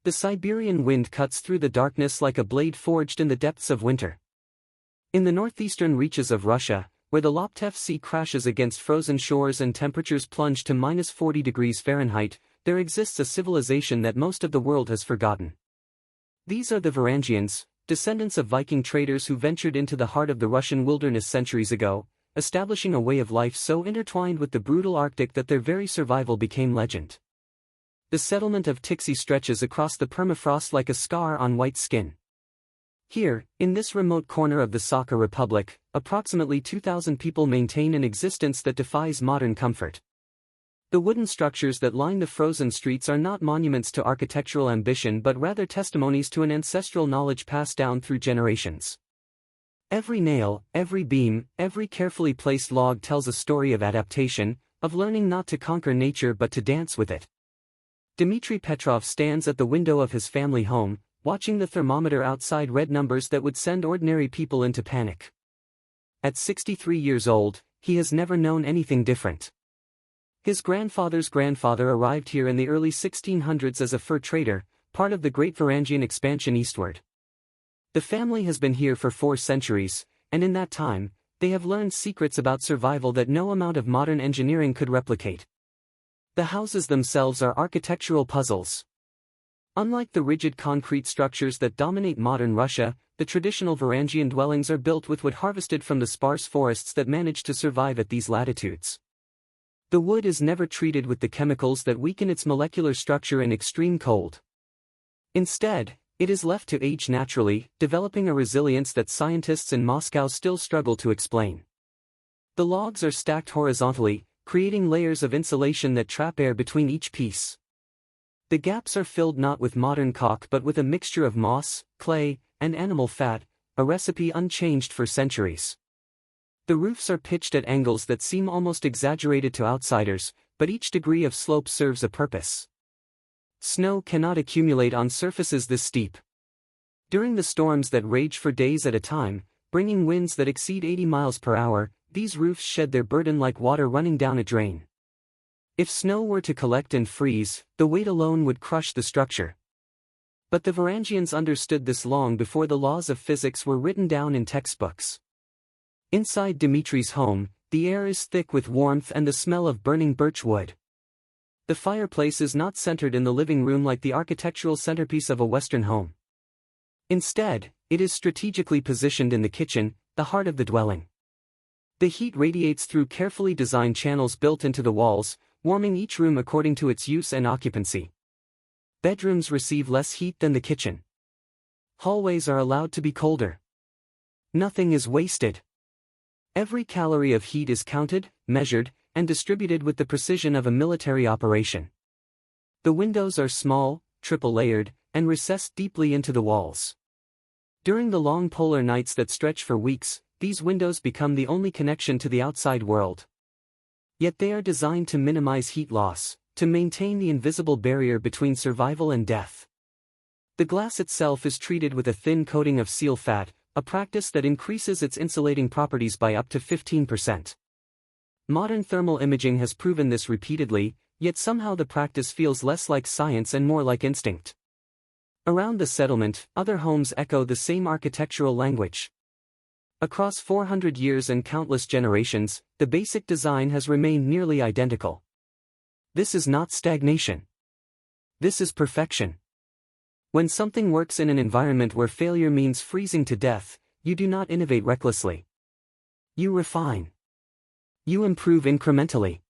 The Siberian wind cuts through the darkness like a blade forged in the depths of winter. In the northeastern reaches of Russia, where the Laptev Sea crashes against frozen shores and temperatures plunge to -40 degrees Fahrenheit, there exists a civilization that most of the world has forgotten. These are the Varangians, descendants of Viking traders who ventured into the heart of the Russian wilderness centuries ago, establishing a way of life so intertwined with the brutal Arctic that their very survival became legend. The settlement of Tixi stretches across the permafrost like a scar on white skin. Here, in this remote corner of the Sakha Republic, approximately 2,000 people maintain an existence that defies modern comfort. The wooden structures that line the frozen streets are not monuments to architectural ambition but rather testimonies to an ancestral knowledge passed down through generations. Every nail, every beam, every carefully placed log tells a story of adaptation, of learning not to conquer nature but to dance with it. Dmitry Petrov stands at the window of his family home, watching the thermometer outside read numbers that would send ordinary people into panic. At 63 years old, he has never known anything different. His grandfather's grandfather arrived here in the early 1600s as a fur trader, part of the Great Varangian expansion eastward. The family has been here for 4 centuries, and in that time, they have learned secrets about survival that no amount of modern engineering could replicate. The houses themselves are architectural puzzles. Unlike the rigid concrete structures that dominate modern Russia, the traditional Varangian dwellings are built with wood harvested from the sparse forests that manage to survive at these latitudes. The wood is never treated with the chemicals that weaken its molecular structure in extreme cold. Instead, it is left to age naturally, developing a resilience that scientists in Moscow still struggle to explain. The logs are stacked horizontally, creating layers of insulation that trap air between each piece. The gaps are filled not with modern caulk but with a mixture of moss, clay, and animal fat, a recipe unchanged for centuries. The roofs are pitched at angles that seem almost exaggerated to outsiders, but each degree of slope serves a purpose. Snow cannot accumulate on surfaces this steep. During the storms that rage for days at a time, bringing winds that exceed 80 miles per hour, these roofs shed their burden like water running down a drain. If snow were to collect and freeze, the weight alone would crush the structure. But the Varangians understood this long before the laws of physics were written down in textbooks. Inside Dmitry's home, the air is thick with warmth and the smell of burning birch wood. The fireplace is not centered in the living room like the architectural centerpiece of a Western home. Instead, it is strategically positioned in the kitchen, the heart of the dwelling. The heat radiates through carefully designed channels built into the walls, warming each room according to its use and occupancy. Bedrooms receive less heat than the kitchen. Hallways are allowed to be colder. Nothing is wasted. Every calorie of heat is counted, measured, and distributed with the precision of a military operation. The windows are small, triple-layered, and recessed deeply into the walls. During the long polar nights that stretch for weeks, these windows become the only connection to the outside world. Yet they are designed to minimize heat loss, to maintain the invisible barrier between survival and death. The glass itself is treated with a thin coating of seal fat, a practice that increases its insulating properties by up to 15%. Modern thermal imaging has proven this repeatedly, yet somehow the practice feels less like science and more like instinct. Around the settlement, other homes echo the same architectural language. Across 400 years and countless generations, the basic design has remained nearly identical. This is not stagnation. This is perfection. When something works in an environment where failure means freezing to death, you do not innovate recklessly. You refine. You improve incrementally.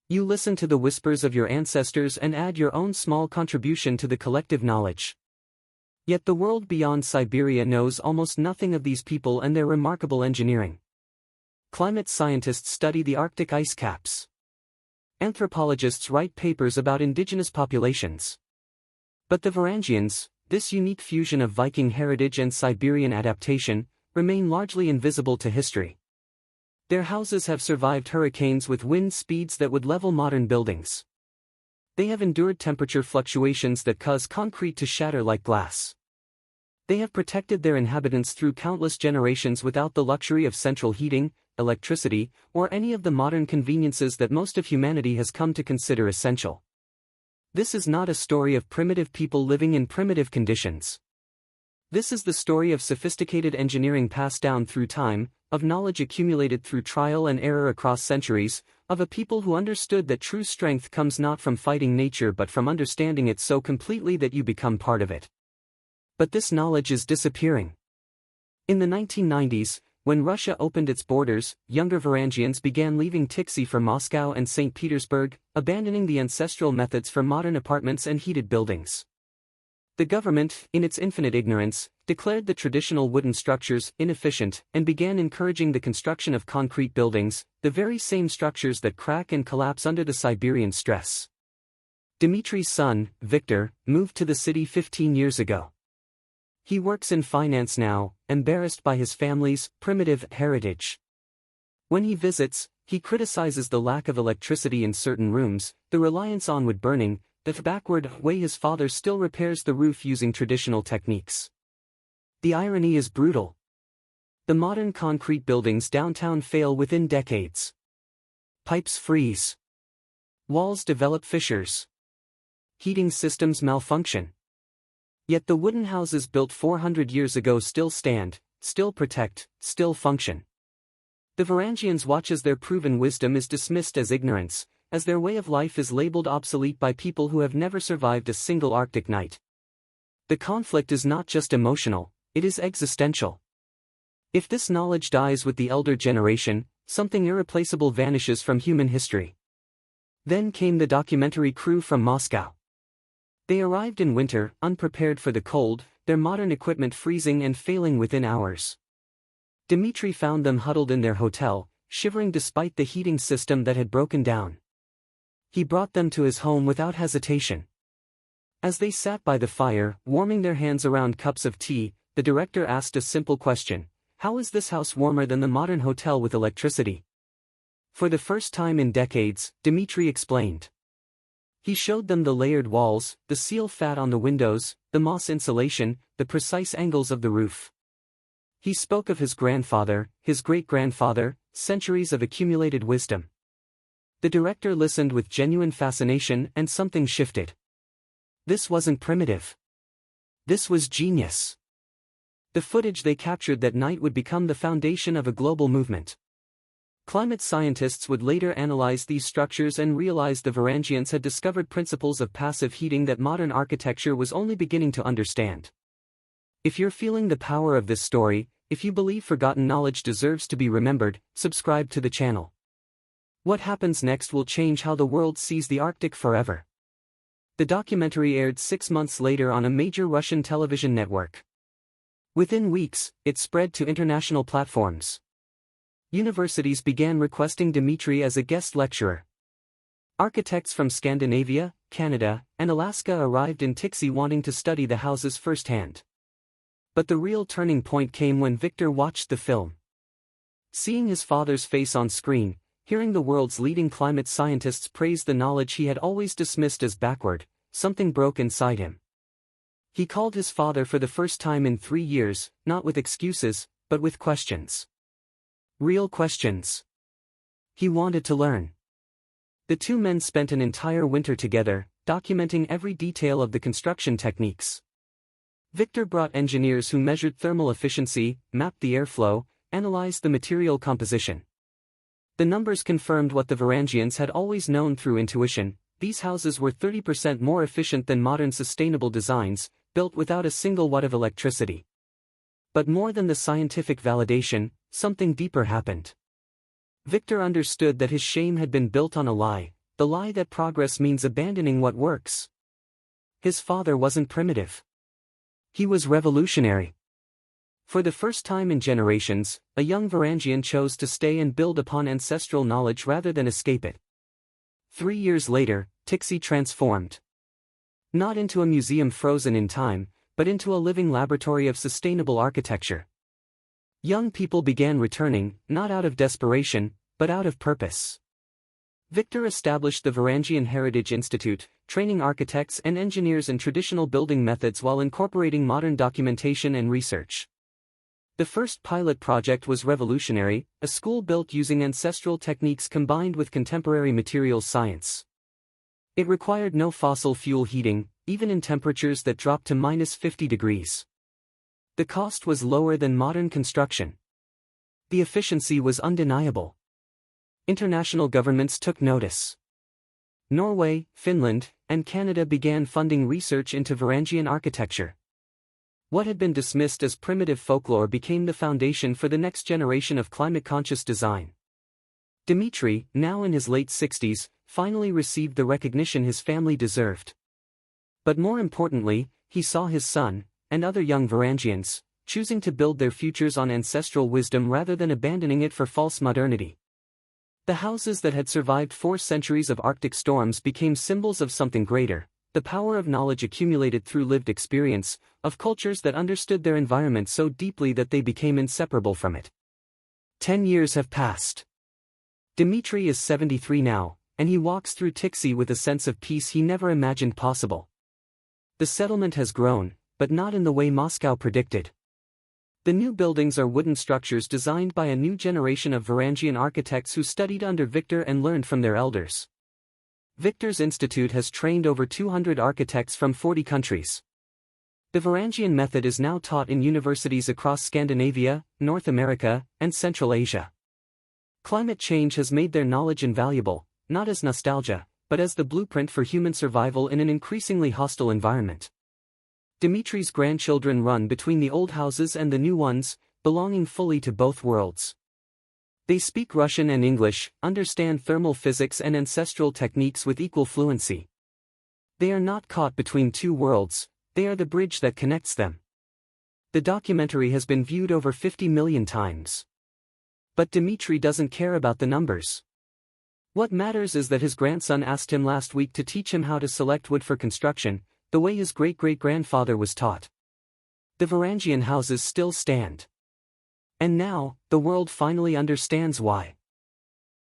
You listen to the whispers of your ancestors and add your own small contribution to the collective knowledge. Yet the world beyond Siberia knows almost nothing of these people and their remarkable engineering. Climate scientists study the Arctic ice caps. Anthropologists write papers about indigenous populations. But the Varangians, this unique fusion of Viking heritage and Siberian adaptation, remain largely invisible to history. Their houses have survived hurricanes with wind speeds that would level modern buildings. They have endured temperature fluctuations that cause concrete to shatter like glass. They have protected their inhabitants through countless generations without the luxury of central heating, electricity, or any of the modern conveniences that most of humanity has come to consider essential. This is not a story of primitive people living in primitive conditions. This is the story of sophisticated engineering passed down through time, of knowledge accumulated through trial and error across centuries, of a people who understood that true strength comes not from fighting nature but from understanding it so completely that you become part of it. But this knowledge is disappearing. In the 1990s, when Russia opened its borders, younger Varangians began leaving Tixi for Moscow and St. Petersburg, abandoning the ancestral methods for modern apartments and heated buildings. The government, in its infinite ignorance, declared the traditional wooden structures inefficient and began encouraging the construction of concrete buildings, the very same structures that crack and collapse under the Siberian stress. Dmitri's son, Viktor, moved to the city 15 years ago. He works in finance now, embarrassed by his family's primitive heritage. When he visits, he criticizes the lack of electricity in certain rooms, the reliance on wood burning, the backward way his father still repairs the roof using traditional techniques. The irony is brutal. The modern concrete buildings downtown fail within decades. Pipes freeze. Walls develop fissures. Heating systems malfunction. Yet the wooden houses built 400 years ago still stand, still protect, still function. The Varangians watch as their proven wisdom is dismissed as ignorance, as their way of life is labeled obsolete by people who have never survived a single Arctic night. The conflict is not just emotional, it is existential. If this knowledge dies with the elder generation, something irreplaceable vanishes from human history. Then came the documentary crew from Moscow. They arrived in winter, unprepared for the cold, their modern equipment freezing and failing within hours. Dmitri found them huddled in their hotel, shivering despite the heating system that had broken down. He brought them to his home without hesitation. As they sat by the fire, warming their hands around cups of tea, the director asked a simple question: how is this house warmer than the modern hotel with electricity? For the first time in decades, Dmitri explained. He showed them the layered walls, the seal fat on the windows, the moss insulation, the precise angles of the roof. He spoke of his grandfather, his great-grandfather, centuries of accumulated wisdom. The director listened with genuine fascination, and something shifted. This wasn't primitive. This was genius. The footage they captured that night would become the foundation of a global movement. Climate scientists would later analyze these structures and realize the Varangians had discovered principles of passive heating that modern architecture was only beginning to understand. If you're feeling the power of this story, if you believe forgotten knowledge deserves to be remembered, subscribe to the channel. What happens next will change how the world sees the Arctic forever. The documentary aired 6 months later on a major Russian television network. Within weeks, it spread to international platforms. Universities began requesting Dmitri as a guest lecturer. Architects from Scandinavia, Canada, and Alaska arrived in Tixi wanting to study the houses firsthand. But the real turning point came when Viktor watched the film. Seeing his father's face on screen, hearing the world's leading climate scientists praise the knowledge he had always dismissed as backward, something broke inside him. He called his father for the first time in 3 years, not with excuses, but with questions. Real questions. He wanted to learn. The two men spent an entire winter together, documenting every detail of the construction techniques. Viktor brought engineers who measured thermal efficiency, mapped the airflow, analyzed the material composition. The numbers confirmed what the Varangians had always known through intuition: these houses were 30% more efficient than modern sustainable designs, built without a single watt of electricity. But more than the scientific validation, something deeper happened. Viktor understood that his shame had been built on a lie, the lie that progress means abandoning what works. His father wasn't primitive. He was revolutionary. For the first time in generations, a young Varangian chose to stay and build upon ancestral knowledge rather than escape it. 3 years later, Tixi transformed. Not into a museum frozen in time, but into a living laboratory of sustainable architecture. Young people began returning, not out of desperation, but out of purpose. Viktor established the Varangian Heritage Institute, training architects and engineers in traditional building methods while incorporating modern documentation and research. The first pilot project was revolutionary, a school built using ancestral techniques combined with contemporary materials science. It required no fossil fuel heating, even in temperatures that dropped to -50 degrees. The cost was lower than modern construction. The efficiency was undeniable. International governments took notice. Norway, Finland, and Canada began funding research into Varangian architecture. What had been dismissed as primitive folklore became the foundation for the next generation of climate-conscious design. Dmitry, now in his late 60s, finally received the recognition his family deserved. But more importantly, he saw his son, and other young Varangians, choosing to build their futures on ancestral wisdom rather than abandoning it for false modernity. The houses that had survived 4 centuries of Arctic storms became symbols of something greater, the power of knowledge accumulated through lived experience, of cultures that understood their environment so deeply that they became inseparable from it. 10 years have passed. Dmitry is 73 now, and he walks through Tixi with a sense of peace he never imagined possible. The settlement has grown, but not in the way Moscow predicted. The new buildings are wooden structures designed by a new generation of Varangian architects who studied under Victor and learned from their elders. Victor's institute has trained over 200 architects from 40 countries. The Varangian method is now taught in universities across Scandinavia, North America, and Central Asia. Climate change has made their knowledge invaluable, not as nostalgia, but as the blueprint for human survival in an increasingly hostile environment. Dmitry's grandchildren run between the old houses and the new ones, belonging fully to both worlds. They speak Russian and English, understand thermal physics and ancestral techniques with equal fluency. They are not caught between two worlds, they are the bridge that connects them. The documentary has been viewed over 50 million times. But Dmitry doesn't care about the numbers. What matters is that his grandson asked him last week to teach him how to select wood for construction, the way his great-great-grandfather was taught. The Varangian houses still stand. And now, the world finally understands why.